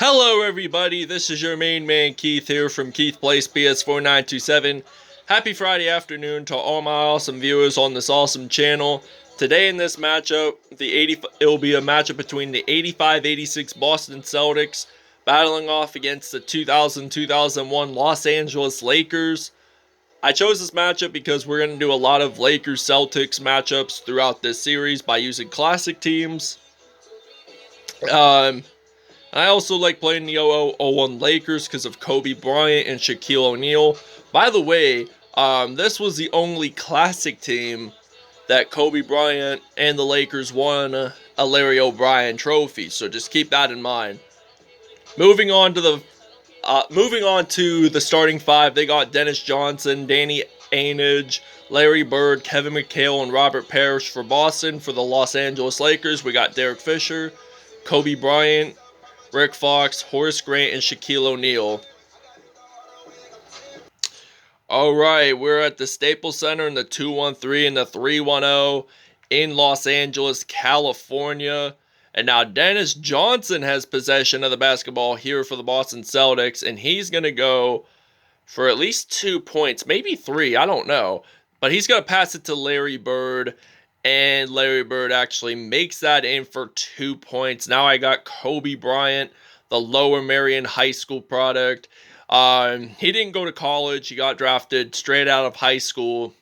Hello everybody, this is your main man Keith here from Keith Place PS4927. Happy Friday afternoon to all my awesome viewers on this awesome channel. Today in this matchup, it'll be a matchup between the 85-86 Boston Celtics battling off against the 2000-2001 Los Angeles Lakers. I chose this matchup because we're going to do a lot of Lakers-Celtics matchups throughout this series by using classic teams. I also like playing the 0001 Lakers because of Kobe Bryant and Shaquille O'Neal. By the way, this was the only classic team that Kobe Bryant and the Lakers won a Larry O'Brien trophy. So just keep that in mind. Moving on to the starting five, they got Dennis Johnson, Danny Ainge, Larry Bird, Kevin McHale, and Robert Parrish for Boston. For the Los Angeles Lakers, we got Derek Fisher, Kobe Bryant, Rick Fox, Horace Grant, and Shaquille O'Neal. Alright, we're at the Staples Center in the 213 and the 310 in Los Angeles, California. And now Dennis Johnson has possession of the basketball here for the Boston Celtics, and he's going to go for at least 2 points, maybe 3, I don't know. But he's going to pass it to Larry Bird, and Larry Bird actually makes that in for 2 points. Now I got Kobe Bryant, the Lower Merion High School product. He didn't go to college. He got drafted straight out of high school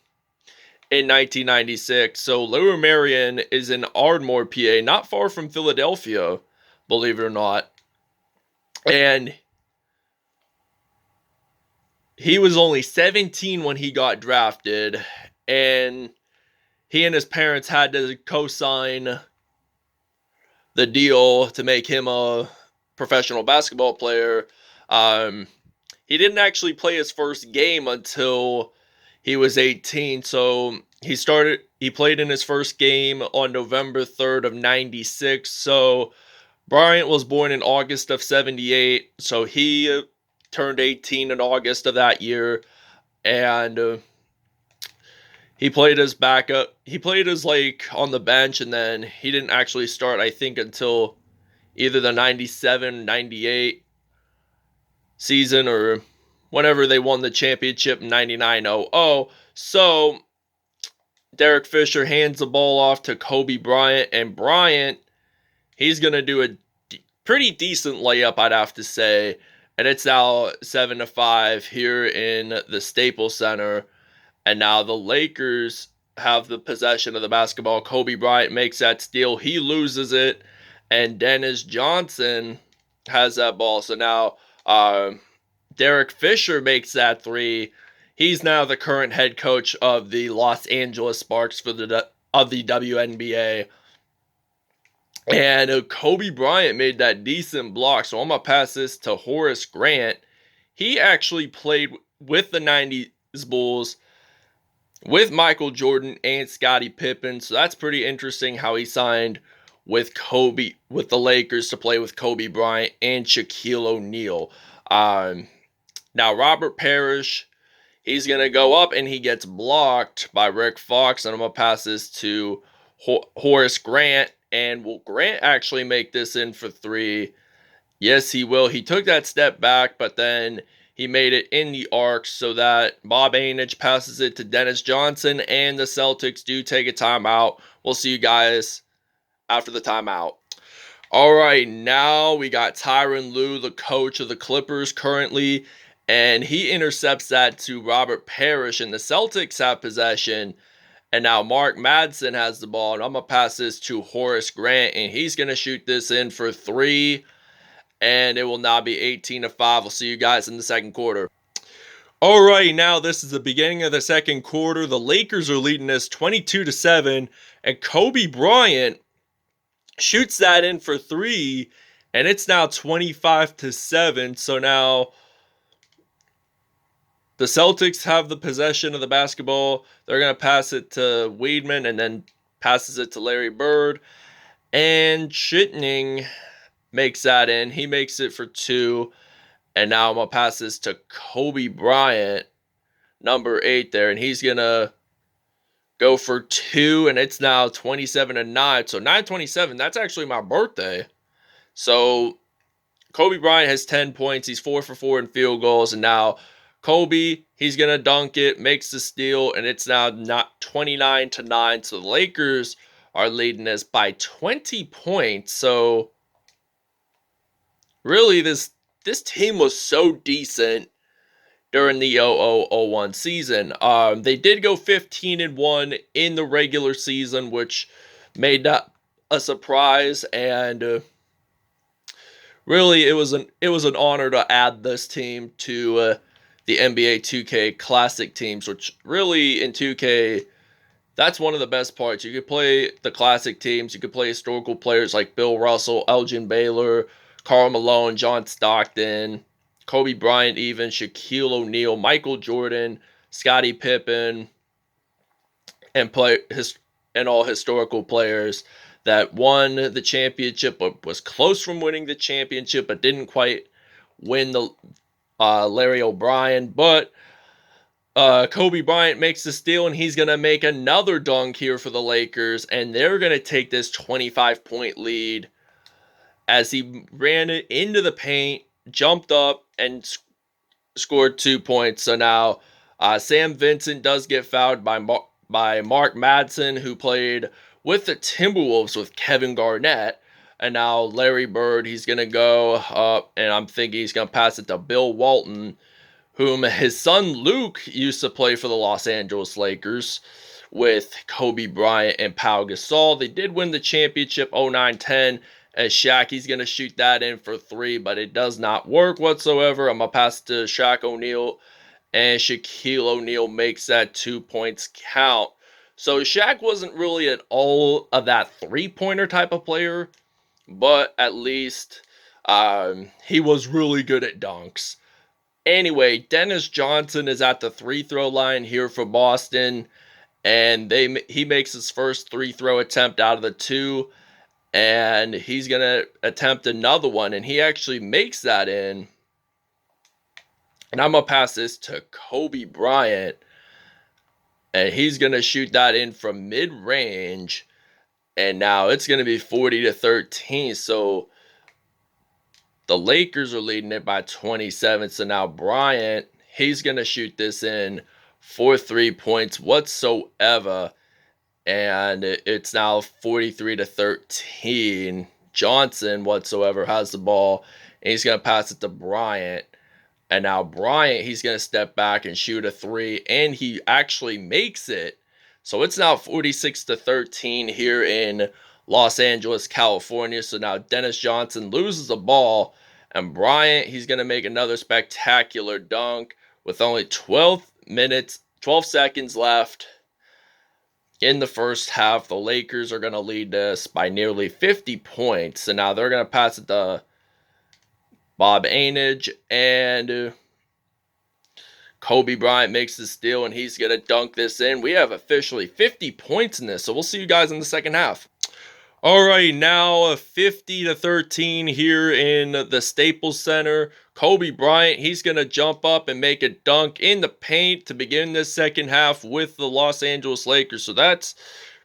in 1996. So Lower Merion is in Ardmore, PA, not far from Philadelphia, believe it or not. And he was only 17 when he got drafted, and he and his parents had to co-sign the deal to make him a professional basketball player. He didn't actually play his first game until he was 18, so he played in his first game on November 3rd of 96. So Bryant was born in August of 78, so he turned 18 in August of that year, and he played as backup. He played as on the bench, and then he didn't actually start, I think, until either the 97-98 season or whenever they won the championship in 99-00. So Derek Fisher hands the ball off to Kobe Bryant, and Bryant, he's going to do a pretty decent layup, I'd have to say. And it's now 7-5 here in the Staples Center. And now the Lakers have the possession of the basketball. Kobe Bryant makes that steal. He loses it. And Dennis Johnson has that ball. So now Derek Fisher makes that three. He's now the current head coach of the Los Angeles Sparks of the WNBA. And Kobe Bryant made that decent block. So I'm going to pass this to Horace Grant. He actually played with the 90s Bulls, with Michael Jordan and Scottie Pippen. So that's pretty interesting how he signed with the Lakers to play with Kobe Bryant and Shaquille O'Neal. Now Robert Parrish, he's going to go up and he gets blocked by Rick Fox. And I'm going to pass this to Horace Grant. And will Grant actually make this in for 3? Yes, he will. He took that step back, but then he made it in the arc so that Bob Ainge passes it to Dennis Johnson, and the Celtics do take a timeout. We'll see you guys after the timeout. All right, now we got Tyronn Lue, the coach of the Clippers currently, and he intercepts that to Robert Parrish, and the Celtics have possession. And now Mark Madsen has the ball, and I'm going to pass this to Horace Grant, and he's going to shoot this in for 3. And it will now be 18-5. We'll see you guys in the second quarter. All right, now this is the beginning of the second quarter. The Lakers are leading this 22-7, and Kobe Bryant shoots that in for 3, and it's now 25-7. So now the Celtics have the possession of the basketball. They're going to pass it to Weidman, and then passes it to Larry Bird. And Chitning makes that in. He makes it for 2. And now I'm going to pass this to Kobe Bryant, number 8 there. And he's going to go for 2. And it's now 27-9. So 9/27, that's actually my birthday. So Kobe Bryant has 10 points. He's 4 for 4 in field goals. And now Kobe, he's going to dunk it, makes the steal, and it's now not 29-9. So the Lakers are leading us by 20 points. So really, this team was so decent during the 0001 season. They did go 15-1 in the regular season, which made that a surprise, and really it was an honor to add this team to the NBA 2K Classic teams, which really in 2K, that's one of the best parts. You could play the classic teams. You could play historical players like Bill Russell, Elgin Baylor, Karl Malone, John Stockton, Kobe Bryant, even Shaquille O'Neal, Michael Jordan, Scottie Pippen, and all historical players that won the championship, but was close from winning the championship, but didn't quite win the Larry O'Brien. But Kobe Bryant makes the steal, and he's going to make another dunk here for the Lakers, and they're going to take this 25-point lead as he ran it into the paint, jumped up, and scored 2 points. So now Sam Vincent does get fouled by Mark Madsen, who played with the Timberwolves with Kevin Garnett. And now Larry Bird, he's going to go up, and I'm thinking he's going to pass it to Bill Walton, whom his son Luke used to play for the Los Angeles Lakers with Kobe Bryant and Pau Gasol. They did win the championship 09-10, as Shaq, he's going to shoot that in for 3, but it does not work whatsoever. I'm going to pass it to Shaq O'Neal, and Shaquille O'Neal makes that 2 points count. So Shaq wasn't really at all of that three-pointer type of player, but at least he was really good at dunks. Anyway, Dennis Johnson is at the free-throw line here for Boston, and he makes his first free-throw attempt out of the 2, and he's going to attempt another one, and he actually makes that in. And I'm going to pass this to Kobe Bryant, and he's going to shoot that in from mid-range, and now it's going to be 40-13, so the Lakers are leading it by 27, so now Bryant, he's going to shoot this in for 3 points whatsoever, and it's now 43-13. Johnson whatsoever has the ball, and he's going to pass it to Bryant. And now Bryant, he's going to step back and shoot a 3, and he actually makes it. So it's now 46-13 here in Los Angeles, California. So now Dennis Johnson loses the ball, and Bryant, he's going to make another spectacular dunk with only 12 seconds left in the first half. The Lakers are going to lead this by nearly 50 points. And now they're going to pass it to Bob Ainage, and Kobe Bryant makes the steal, and he's going to dunk this in. We have officially 50 points in this, so we'll see you guys in the second half. All right, now 50-13 here in the Staples Center. Kobe Bryant, he's going to jump up and make a dunk in the paint to begin this second half with the Los Angeles Lakers. So that's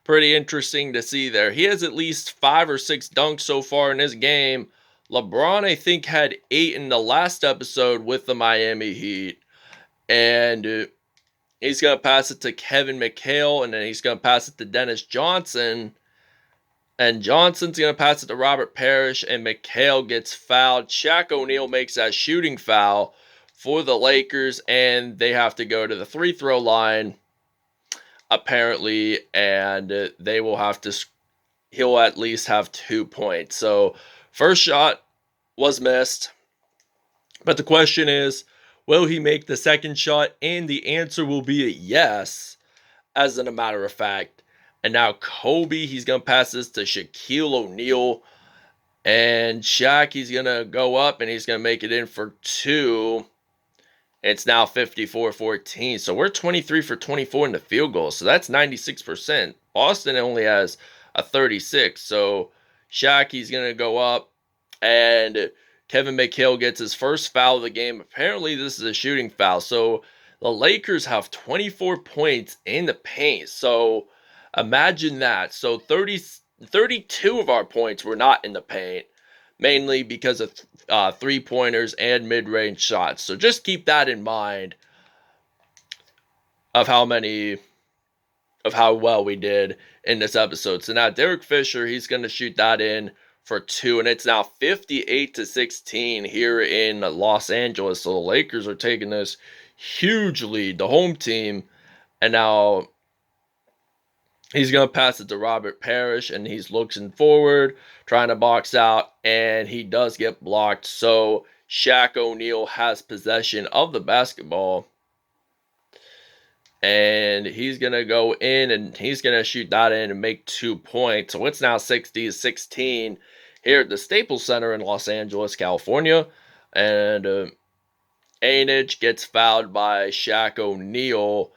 pretty interesting to see there. He has at least 5 or 6 dunks so far in this game. LeBron, I think, had 8 in the last episode with the Miami Heat. And he's going to pass it to Kevin McHale, and then he's going to pass it to Dennis Johnson. And Johnson's going to pass it to Robert Parrish, and McHale gets fouled. Shaq O'Neal makes that shooting foul for the Lakers, and they have to go to the free throw line, apparently, and they will have to, he'll at least have 2 points. So, first shot was missed, but the question is, will he make the second shot? And the answer will be a yes, as in a matter of fact. And now Kobe, he's going to pass this to Shaquille O'Neal. And Shaq, he's going to go up and he's going to make it in for 2. It's now 54-14. So we're 23 for 24 in the field goal. So that's 96%. Boston only has a 36. So Shaq, he's going to go up. And Kevin McHale gets his first foul of the game. Apparently, this is a shooting foul. So the Lakers have 24 points in the paint. So imagine that. So 32 of our points were not in the paint. mainly because of three-pointers and mid-range shots. So just keep that in mind of how well we did in this episode. So now Derek Fisher, he's going to shoot that in for 2, and it's now 58-16 here in Los Angeles. So the Lakers are taking this huge lead, the home team, and now he's going to pass it to Robert Parrish, and he's looking forward, trying to box out, and he does get blocked. So Shaq O'Neal has possession of the basketball, and he's going to go in, and he's going to shoot that in and make 2 points. So it's now 60-16 here at the Staples Center in Los Angeles, California. And Ainage gets fouled by Shaq O'Neal,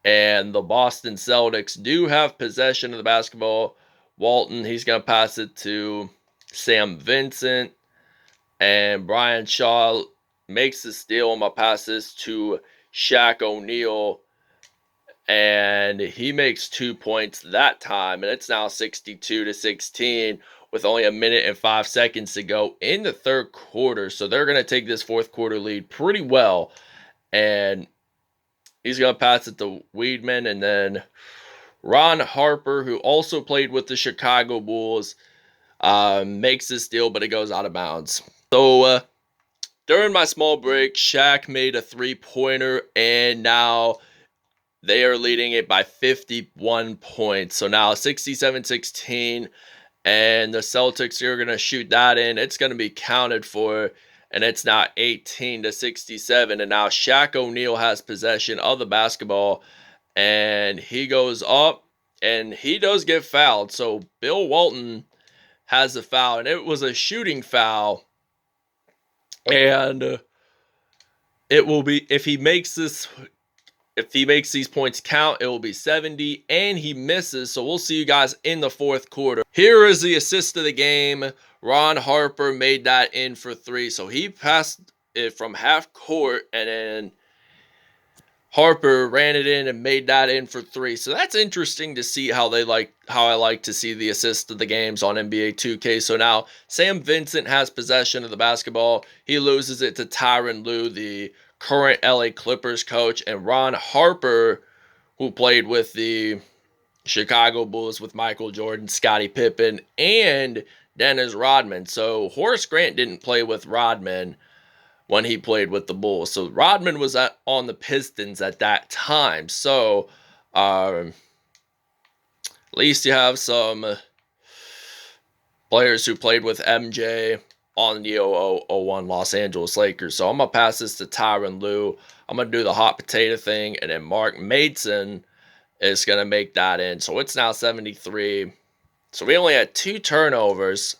and the Boston Celtics do have possession of the basketball. Walton, he's going to pass it to Sam Vincent, and Brian Shaw makes the steal. I'm going to pass this to Shaq O'Neal, and he makes 2 points that time, and it's now 62-16 with only a minute and 5 seconds to go in the third quarter. So they're going to take this fourth quarter lead pretty well, and he's going to pass it to Weidman, and then Ron Harper, who also played with the Chicago Bulls, makes this steal, but it goes out of bounds. So during my small break, Shaq made a three-pointer, and now they are leading it by 51 points. So now 67-16, and the Celtics are going to shoot that in. It's going to be counted for, and it's now 18-67. And now Shaq O'Neal has possession of the basketball, and he goes up, and he does get fouled. So Bill Walton has a foul, and it was a shooting foul. And it will be, if he makes these points count, it will be 70, and he misses. So we'll see you guys in the fourth quarter. Here is the assist of the game. Ron Harper made that in for 3. So he passed it from half court, and then Harper ran it in and made that in for 3. So that's interesting to see how I like to see the assist of the games on NBA 2K. So now Sam Vincent has possession of the basketball. He loses it to Tyronn Lue, the current LA Clippers coach, and Ron Harper, who played with the Chicago Bulls with Michael Jordan, Scottie Pippen, and Dennis Rodman. So Horace Grant didn't play with Rodman when he played with the Bulls. So Rodman was on the Pistons at that time. So at least you have some players who played with MJ on the 0001 Los Angeles Lakers. So I'm going to pass this to Tyronn Lue. I'm going to do the hot potato thing, and then Mark Mason is going to make that in. So it's now 73. So we only had 2 turnovers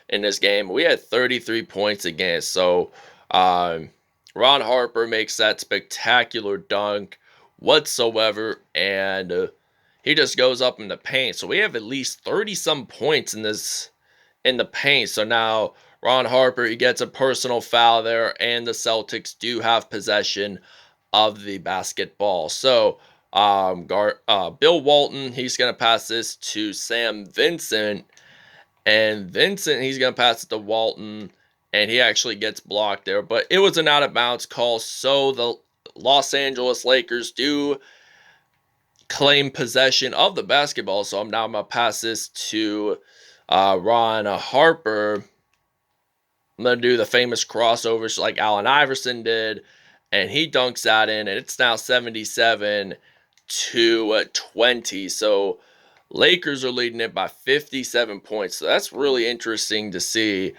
in this game. We had 33 points against. So Ron Harper makes that spectacular dunk whatsoever, and he just goes up in the paint. So we have at least 30-some points in the paint. So now Ron Harper, he gets a personal foul there, and the Celtics do have possession of the basketball. So Bill Walton, he's going to pass this to Sam Vincent, and Vincent, he's going to pass it to Walton, and he actually gets blocked there. But it was an out-of-bounds call, so the Los Angeles Lakers do claim possession of the basketball. So I'm going to pass this to Ron Harper. I'm going to do the famous crossovers like Allen Iverson did, and he dunks that in, and it's now 77-20. So Lakers are leading it by 57 points. So that's really interesting to see.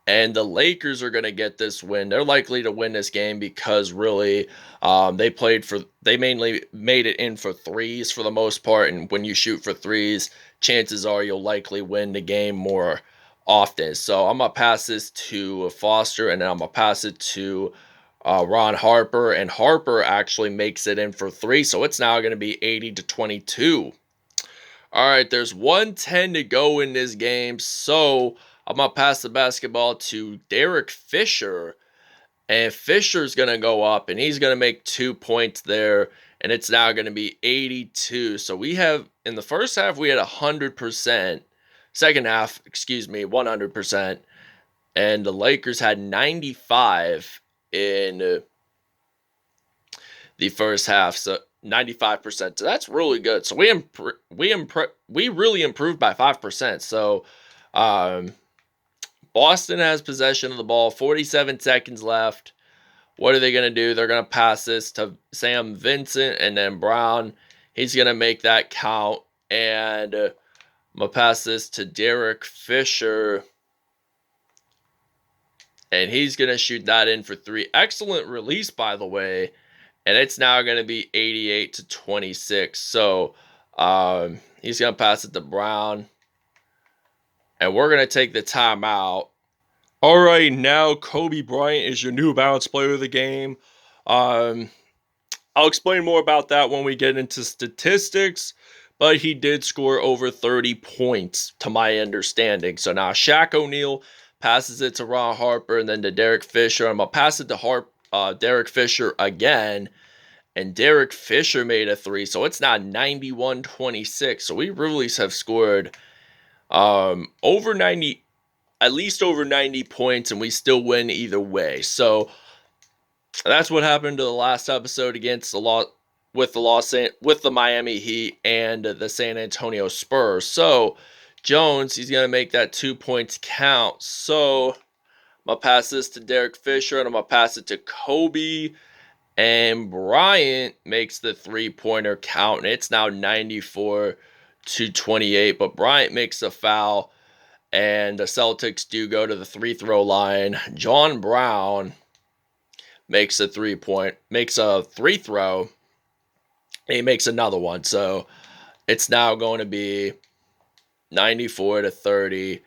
And the Lakers are going to get this win. They're likely to win this game because really they mainly made it in for threes for the most part. And when you shoot for threes, chances are you'll likely win the game more often. So I'm going to pass this to Foster, and then I'm going to pass it to Ron Harper. And Harper actually makes it in for 3. So it's now going to be 80-22. All right, there's 1:10 to go in this game. So I'm going to pass the basketball to Derek Fisher, and Fisher's going to go up, and he's going to make 2 points there, and it's now going to be 82. So we have, in the first half, we had 100%. Second half, 100%. and the Lakers had 95 in the first half, so 95%. So that's really good. So we really improved by 5%. So Boston has possession of the ball, 47 seconds left. What are they going to do? They're going to pass this to Sam Vincent, and then Brown, he's going to make that count. And I'm going to pass this to Derek Fisher, and he's going to shoot that in for 3. Excellent release, by the way. And it's now going to be 88-26. So he's going to pass it to Brown. And we're going to take the timeout. All right, now Kobe Bryant is your New Balance player of the game. I'll explain more about that when we get into statistics. But he did score over 30 points, to my understanding. So now Shaq O'Neal passes it to Ron Harper and then to Derek Fisher. I'm going to pass it to Derek Fisher again. And Derek Fisher made a 3. So it's now 91-26. So we really have scored over 90, at least over 90 points, and we still win either way. So that's what happened to the last episode against with the Miami Heat and the San Antonio Spurs. So Jones, he's going to make that 2 points count. So I'm going to pass this to Derek Fisher, and I'm going to pass it to Kobe. And Bryant makes the 3-pointer count, and it's now 94-28. But Bryant makes a foul, and the Celtics do go to the free-throw line. John Brown makes a 3-throw, and he makes another one. So it's now going to be 94-30.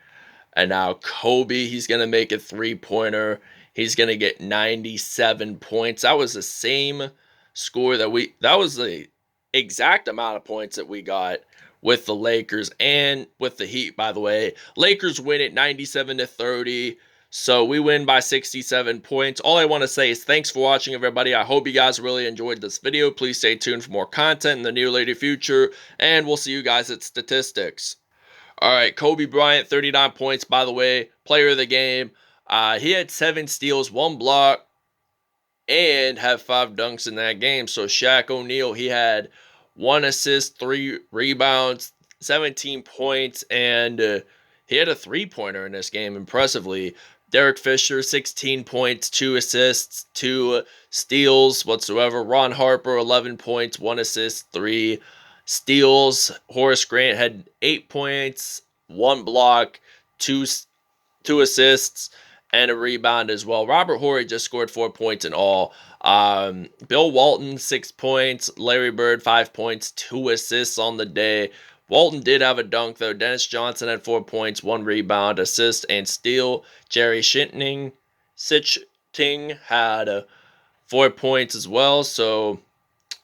And now Kobe, he's going to make a 3-pointer. He's going to get 97 points. That was the same score that was the exact amount of points that we got with the Lakers and with the Heat, by the way. Lakers win at 97-30. So we win by 67 points. All I want to say is thanks for watching, everybody. I hope you guys really enjoyed this video. Please stay tuned for more content in the near later future. And we'll see you guys at statistics. All right, Kobe Bryant, 39 points, by the way. Player of the game. He had 7 steals, 1 block, and had 5 dunks in that game. So Shaq O'Neal, he had 1 assist, 3 rebounds, 17 points, and he had a 3-pointer in this game, impressively. Derek Fisher, 16 points, 2 assists, 2 steals whatsoever. Ron Harper, 11 points, 1 assist, 3 steals. Horace Grant had 8 points, 1 block, 2 assists, and a rebound as well. Robert Horry just scored 4 points in all. Bill Walton, 6 points. Larry Bird, 5 points, 2 assists on the day. Walton did have a dunk, though. Dennis Johnson had 4 points, 1 rebound, assist, and steal. Jerry Sichting had 4 points as well. So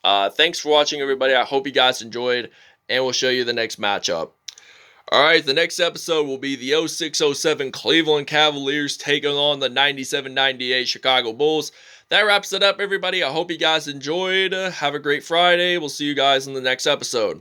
thanks for watching, everybody. I hope you guys enjoyed, and we'll show you the next matchup. All right, the next episode will be the 06-07 Cleveland Cavaliers taking on the 97-98 Chicago Bulls. That wraps it up, everybody. I hope you guys enjoyed. Have a great Friday. We'll see you guys in the next episode.